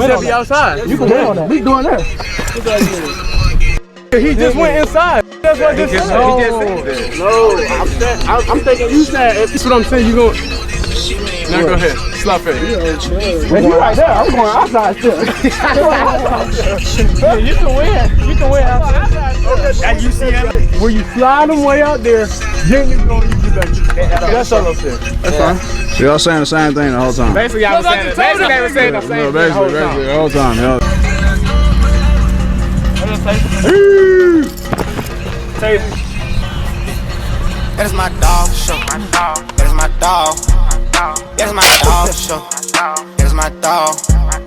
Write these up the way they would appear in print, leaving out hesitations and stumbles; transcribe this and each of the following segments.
said be outside. You can win on that. We doing that. He just went inside. That's what this is. No, I'm thinking you said. That's what I'm saying. You going? Now go ahead. Slap it. Man, you right there. I'm going outside still. Yeah, you can win. You can win outside. And you see him? Where you fly them way out there, then you go and you get back. That's all I'm saying. That's fine. So y'all saying the same thing the whole time? Basically, I was saying the same thing. Basically the whole time. Y'all. That is my dog show. That is my dog. That is my dog show. That is my dog.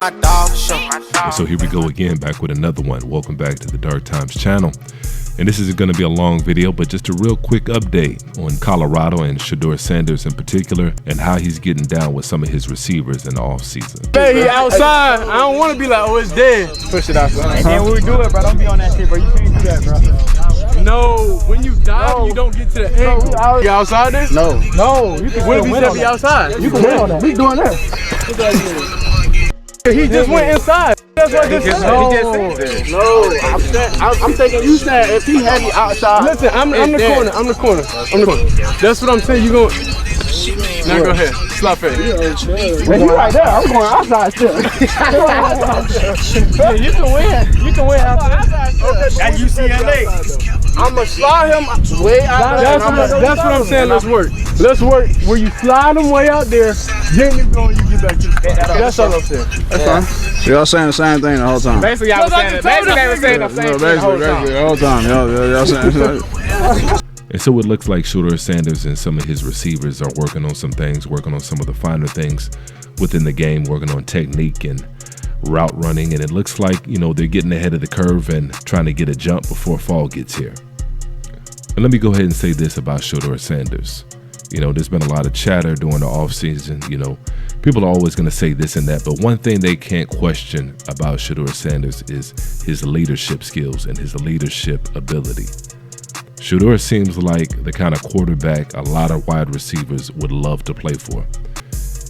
My dog show. And so here we go again, back with another one. Welcome back to the Dark Times channel. And this is going to be a long video, but just a real quick update on Colorado and Shedeur Sanders in particular, and how he's getting down with some of his receivers in the offseason. Hey, he outside. I don't want to be like, oh, it's dead. Push it outside. And then when we do it, bro, don't be on that shit, bro. You can't do that, bro. No, when you dive, you don't get to the end. You outside this? No, you can What if he said be outside? You can win on that. We doing that. He just went inside. That's what this is. I'm thinking you said if he had me outside. Listen, I'm the corner. I'm the corner. That's what I'm saying. You going? Now go ahead. Slap it. Man, you right there. I'm going outside still. Yeah, you can win. You can win outside. And you see LA. I'ma slide him way out there. That's what I'm saying. Let's work. Let's work where you fly them way out there, then you go and you get back to the That's all I'm saying. That's fine. So y'all saying the same thing the whole time? Basically, I was saying the same thing the whole time. The whole time. Y'all saying the same. And so it looks like Shedeur Sanders and some of his receivers are working on some things, working on some of the finer things within the game, working on technique and route running. And it looks like, you know, they're getting ahead of the curve and trying to get a jump before fall gets here. And let me go ahead and say this about Shedeur Sanders. You know, there's been a lot of chatter during the offseason. You know, people are always going to say this and that. But one thing they can't question about Shedeur Sanders is his leadership skills and his leadership ability. Shedeur seems like the kind of quarterback a lot of wide receivers would love to play for.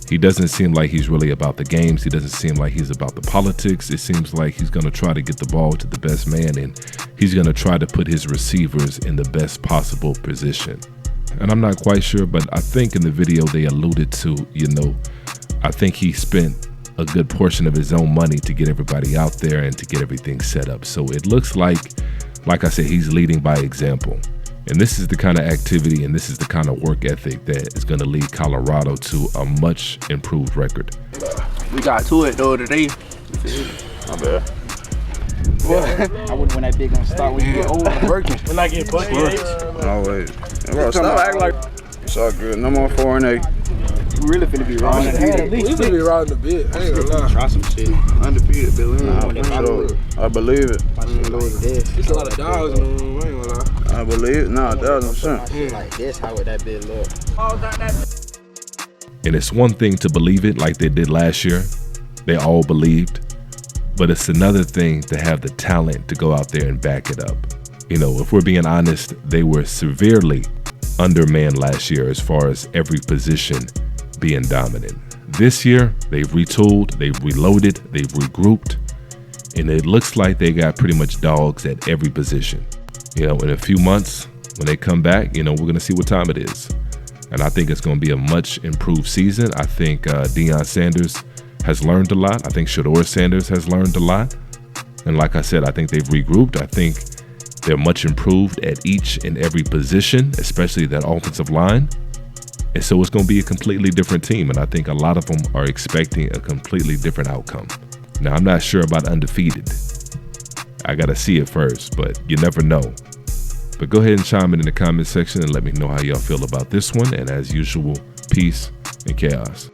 He doesn't seem like he's really about the games. He doesn't seem like he's about the politics. It seems like he's going to try to get the ball to the best man, and he's going to try to put his receivers in the best possible position. And I'm not quite sure, but I think in the video they alluded to, you know, I think he spent a good portion of his own money to get everybody out there and to get everything set up. So it looks like I said, he's leading by example. And this is the kind of activity and this is the kind of work ethic that is going to lead Colorado to a much improved record. We got to it though today. My bad. I wouldn't when that big gonna start when you get old and working. When I get bucket. No, wait. Bro, stop acting like it's all good. No more 4-8. We really finna be wrong. We finna be riding a bit. I ain't gonna lie. Try some shit. Undefeated, Billy. I believe it. There's a lot of dogs in the room. I ain't gonna lie. I believe it. Nah, 1,000%. Like this, how would that be look? And it's one thing to believe it like they did last year. They all believed. But it's another thing to have the talent to go out there and back it up. You know, if we're being honest, they were severely undermanned last year as far as every position being dominant. This year, they've retooled, they've reloaded, they've regrouped, and it looks like they got pretty much dogs at every position. You know, in a few months, when they come back, you know, we're gonna see what time it is. And I think it's gonna be a much improved season. I think Deionsanders has learned a lot. I think Shedeur Sanders has learned a lot. And like I said, I think they've regrouped. I think they're much improved at each and every position, especially that offensive line. And so it's going to be a completely different team. And I think a lot of them are expecting a completely different outcome. Now, I'm not sure about undefeated. I got to see it first, but you never know. But go ahead and chime in the comment section and let me know how y'all feel about this one. And as usual, peace and chaos.